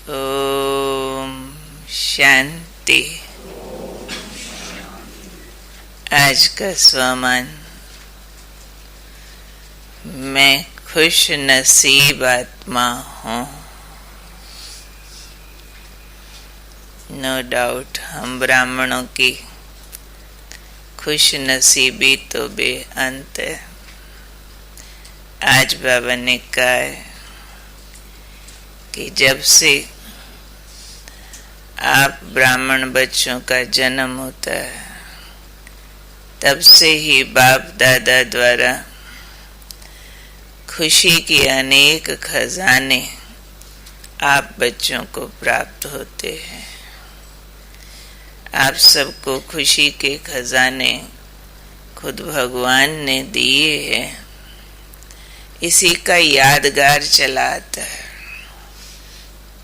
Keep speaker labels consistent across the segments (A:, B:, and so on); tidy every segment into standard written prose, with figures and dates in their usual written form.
A: ओम शांति। आज का स्वमान, मैं खुश नसीब आत्मा हूँ। नो डाउट हम ब्राह्मणों की खुश नसीबी तो बेअंत है। आज बाबा ने कहा है कि जब से आप ब्राह्मण बच्चों का जन्म होता है तब से ही बाप दादा द्वारा खुशी के अनेक खजाने आप बच्चों को प्राप्त होते हैं। आप सबको खुशी के खजाने खुद भगवान ने दिए हैं। इसी का यादगार चला आता है।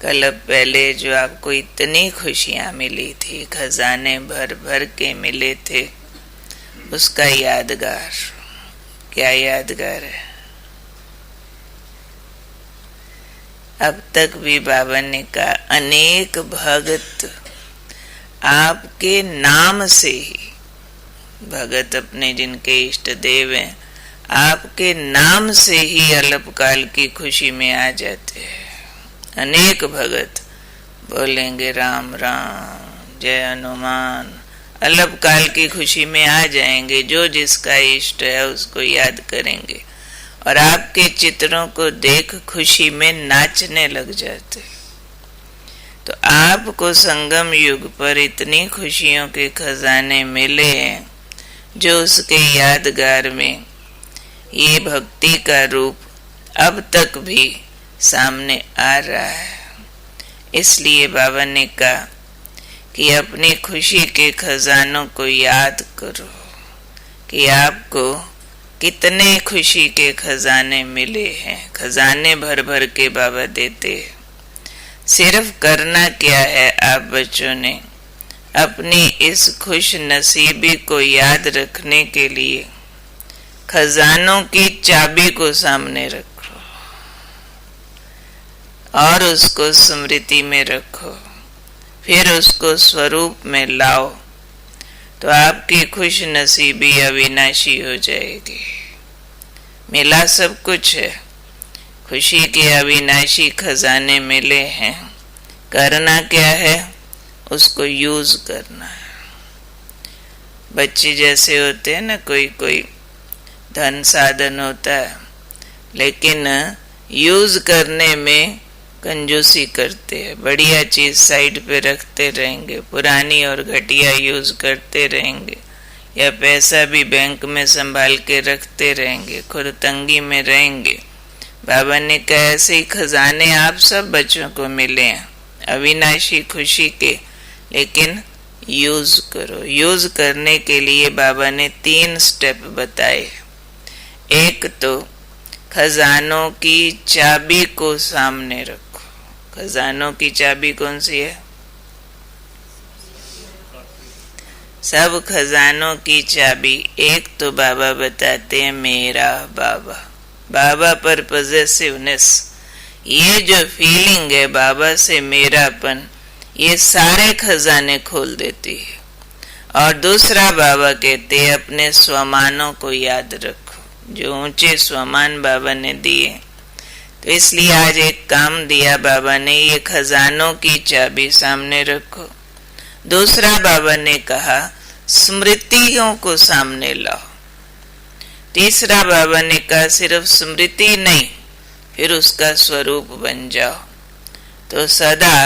A: कल पहले जो आपको इतनी खुशियां मिली थी, खजाने भर भर के मिले थे, उसका यादगार क्या यादगार है। अब तक भी बाबा ने कहा अनेक भगत आपके नाम से ही, भगत अपने जिनके इष्ट देव हैं, आपके नाम से ही अल्पकाल की खुशी में आ जाते हैं। अनेक भगत बोलेंगे राम राम जय हनुमान, अल्पकाल की खुशी में आ जाएंगे। जो जिसका इष्ट है उसको याद करेंगे और आपके चित्रों को देख खुशी में नाचने लग जाते। तो आपको संगम युग पर इतनी खुशियों के खजाने मिले हैं जो उसके यादगार में ये भक्ति का रूप अब तक भी सामने आ रहा है। इसलिए बाबा ने कहा कि अपनी खुशी के खजानों को याद करो कि आपको कितने खुशी के खजाने मिले हैं। खजाने भर भर के बाबा देते हैं। सिर्फ करना क्या है, आप बच्चों ने अपनी इस खुश नसीबी को याद रखने के लिए खजानों की चाबी को सामने रखो और उसको स्मृति में रखो, फिर उसको स्वरूप में लाओ तो आपकी खुश नसीबी अविनाशी हो जाएगी। मिला सब कुछ है, खुशी के अविनाशी खजाने मिले हैं। करना क्या है, उसको यूज करना है। बच्चे जैसे होते हैं ना, कोई कोई धन साधन होता है लेकिन यूज करने में कंजूसी करते हैं। बढ़िया चीज साइड पे रखते रहेंगे, पुरानी और घटिया यूज करते रहेंगे, या पैसा भी बैंक में संभाल के रखते रहेंगे, खुद तंगी में रहेंगे। बाबा ने कहा ऐसे ही खजाने आप सब बच्चों को मिले हैं अविनाशी खुशी के, लेकिन यूज करो। यूज करने के लिए बाबा ने 3 स्टेप बताए। एक तो खजानों की चाबी को सामने रखो। खजानों की चाबी कौन सी है? सब खजानों की चाबी एक तो बाबा बताते हैं मेरा बाबा। बाबा पर पॉजिटिवनेस, ये जो फीलिंग है बाबा से मेरापन, ये सारे खजाने खोल देती है। और दूसरा बाबा कहते हैं अपने स्वमानों को याद रखो, जो ऊंचे स्वमान बाबा ने दिए। तो इसलिए आज एक काम दिया बाबा ने, ये खजानों की चाबी सामने रखो। दूसरा बाबा ने कहा स्मृतियों को सामने लाओ। तीसरा बाबा ने कहा सिर्फ स्मृति नहीं, फिर उसका स्वरूप बन जाओ तो सदा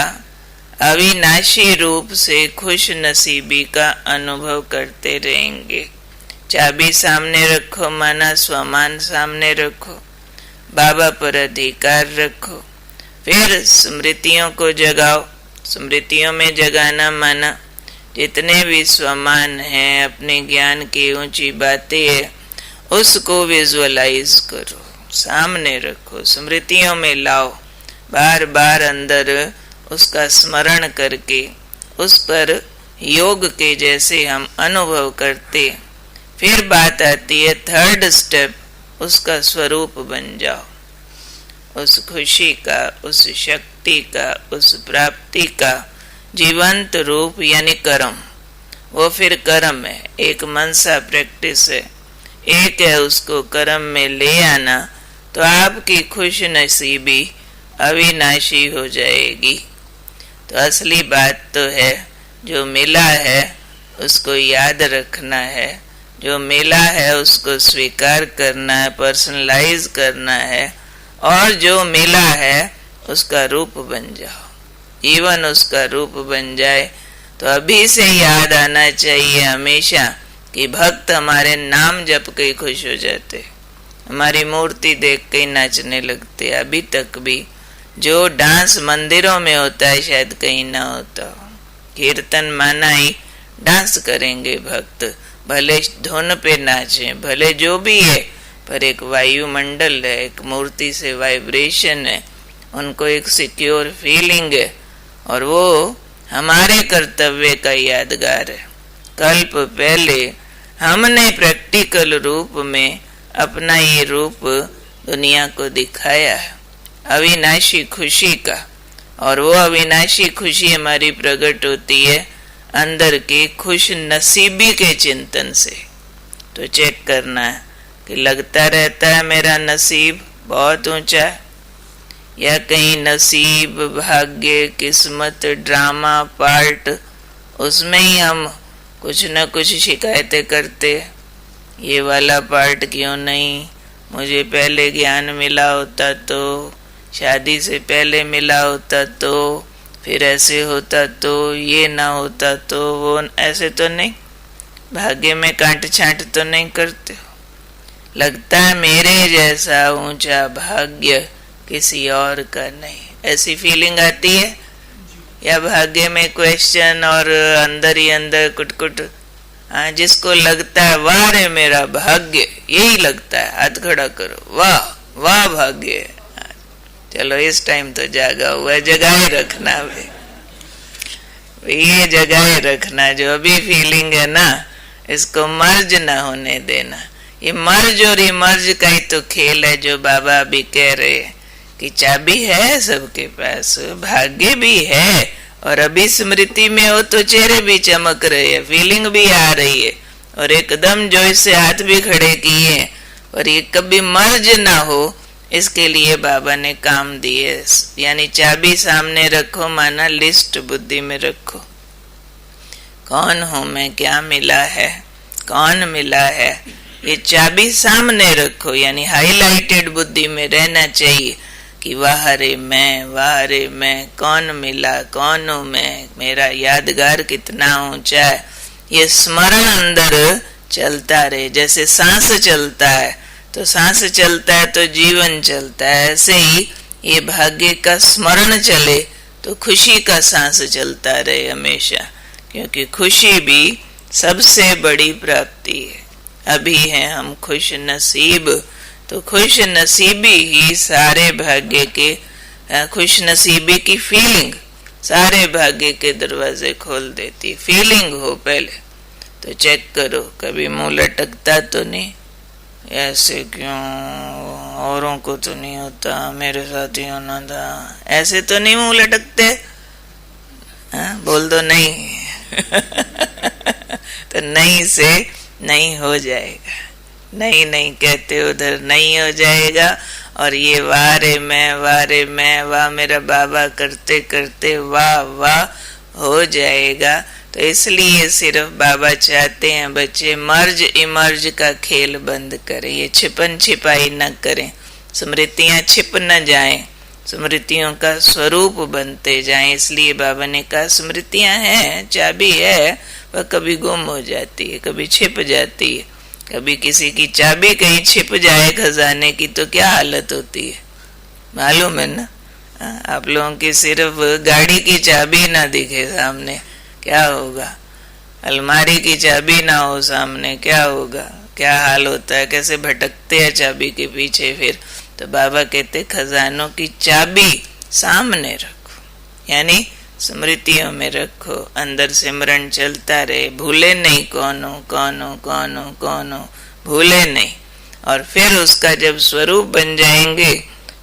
A: अविनाशी रूप से खुश नसीबी का अनुभव करते रहेंगे। चाबी सामने रखो, माना स्वमान सामने रखो, बाबा पर अधिकार रखो, फिर स्मृतियों को जगाओ। स्मृतियों में जगाना माना जितने भी स्वमान हैं, अपने ज्ञान की ऊंची बातें हैं, उसको विजुअलाइज करो, सामने रखो, स्मृतियों में लाओ। बार बार अंदर उसका स्मरण करके उस पर योग के जैसे हम अनुभव करते। फिर बात आती है 3rd स्टेप, उसका स्वरूप बन जाओ। उस खुशी का, उस शक्ति का, उस प्राप्ति का जीवंत रूप यानी कर्म। वो फिर कर्म है, एक मनसा प्रैक्टिस है, एक है उसको कर्म में ले आना, तो आपकी खुश नसीबी अविनाशी हो जाएगी। तो असली बात तो है, जो मिला है उसको याद रखना है, जो मिला है उसको स्वीकार करना है, पर्सनलाइज करना है, और जो मिला है उसका रूप बन जाओ। जीवन उसका रूप बन जाए। तो अभी से याद आना चाहिए हमेशा कि भक्त हमारे नाम जप के खुश हो जाते, हमारी मूर्ति देख के नाचने लगते। अभी तक भी जो डांस मंदिरों में होता है शायद कहीं ना होता हो। कीर्तन माना ही डांस करेंगे भक्त, भले धुन पे नाचे, भले जो भी है, पर एक वायुमंडल है, एक मूर्ति से वाइब्रेशन है, उनको एक सिक्योर फीलिंग है, और वो हमारे कर्तव्य का यादगार है। कल्प पहले हमने प्रैक्टिकल रूप में अपना ये रूप दुनिया को दिखाया है, अविनाशी खुशी का। और वो अविनाशी खुशी हमारी प्रकट होती है अंदर की खुश नसीबी के चिंतन से। तो चेक करना है कि लगता रहता है मेरा नसीब बहुत ऊंचा है, या कहीं नसीब, भाग्य, किस्मत, ड्रामा, पार्ट, उसमें ही हम कुछ न कुछ शिकायतें करते। ये वाला पार्ट क्यों नहीं, मुझे पहले ज्ञान मिला होता तो, शादी से पहले मिला होता तो, फिर ऐसे होता तो, ये ना होता तो, वो ऐसे तो नहीं, भाग्य में कांट छांट तो नहीं करते हो। लगता है मेरे जैसा ऊंचा भाग्य किसी और का नहीं, ऐसी फीलिंग आती है। या भाग्य में क्वेश्चन और अंदर ही अंदर कुट-कुट। हाँ, जिसको लगता है वाह रे मेरा भाग्य, यही लगता है, हाथ खड़ा करो, वाह वाह भाग्य। चलो इस टाइम तो जागा हुआ, जगाए रखना ये जगाए रखना। जो अभी फीलिंग है ना, इसको मर्ज ना होने देना। ये मर्ज और इमर्ज का ही तो खेल है, जो बाबा अभी कह रहे हैं कि चाबी है सबके पास, भाग्य भी है, और अभी स्मृति में हो तो चेहरे भी चमक रहे हैं, फीलिंग भी आ रही है, और एकदम जो इससे हाथ भी खड़े किए, और ये कभी मर्ज ना हो, इसके लिए बाबा ने काम दिए। यानी चाबी सामने रखो, माना लिस्ट बुद्धि में रखो, कौन हूं मैं, क्या मिला है, कौन मिला है, ये चाबी सामने रखो। यानी हाईलाइटेड बुद्धि में रहना चाहिए कि वाह रे मैं, कौन मिला, कौन हूं मैं, मेरा यादगार कितना ऊंचा है। ये स्मरण अंदर चलता रहे, जैसे सांस चलता है, तो सांस चलता है तो जीवन चलता है, ऐसे ही ये भाग्य का स्मरण चले तो खुशी का सांस चलता रहे हमेशा। क्योंकि खुशी भी सबसे बड़ी प्राप्ति है। अभी हैं हम खुश नसीब, तो खुश नसीबी ही सारे भाग्य के, खुश नसीबी की फीलिंग सारे भाग्य के दरवाजे खोल देती। फीलिंग हो पहले तो चेक करो, कभी मुंह लटकता तो नहीं, ऐसे क्यों, औरों को तो नहीं होता, मेरे साथ ही होना था, ऐसे तो नहीं मुंह लटकते। बोल दो नहीं। तो नहीं से नहीं हो जाएगा, नहीं नहीं कहते उधर नहीं हो जाएगा। और ये वाह रे मैं, वाह मेरा बाबा करते करते वाह वाह हो जाएगा। तो इसलिए सिर्फ बाबा चाहते हैं बच्चे मर्ज इमर्ज का खेल बंद करें, ये छिपन छिपाई न करें, स्मृतियां छिप न जाएं, स्मृतियों का स्वरूप बनते जाएं। इसलिए बाबा ने कहा स्मृतियां हैं, चाबी है, वह कभी गुम हो जाती है, कभी छिप जाती है। कभी किसी की चाबी कहीं छिप जाए खजाने की तो क्या हालत होती है मालूम है ना। आप लोगों की सिर्फ गाड़ी की चाबी ना दिखे सामने क्या होगा, अलमारी की चाबी ना हो सामने क्या होगा, क्या हाल होता है, कैसे भटकते हैं चाबी के पीछे। फिर तो बाबा कहते खजानों की चाबी सामने रखो, यानी स्मृतियों में रखो, अंदर सिमरन चलता रहे, भूले नहीं कौन हो कौन हो कौन हो कौन हो, भूले नहीं। और फिर उसका जब स्वरूप बन जाएंगे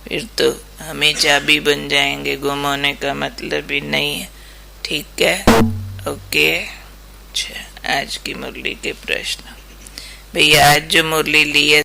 A: फिर तो हमें चाबी बन जाएंगे, गुम होने का मतलब ही नहीं है। ठीक है, ओके। अच्छा, आज की मुरली के प्रश्न। भैया आज जो मुरली ली है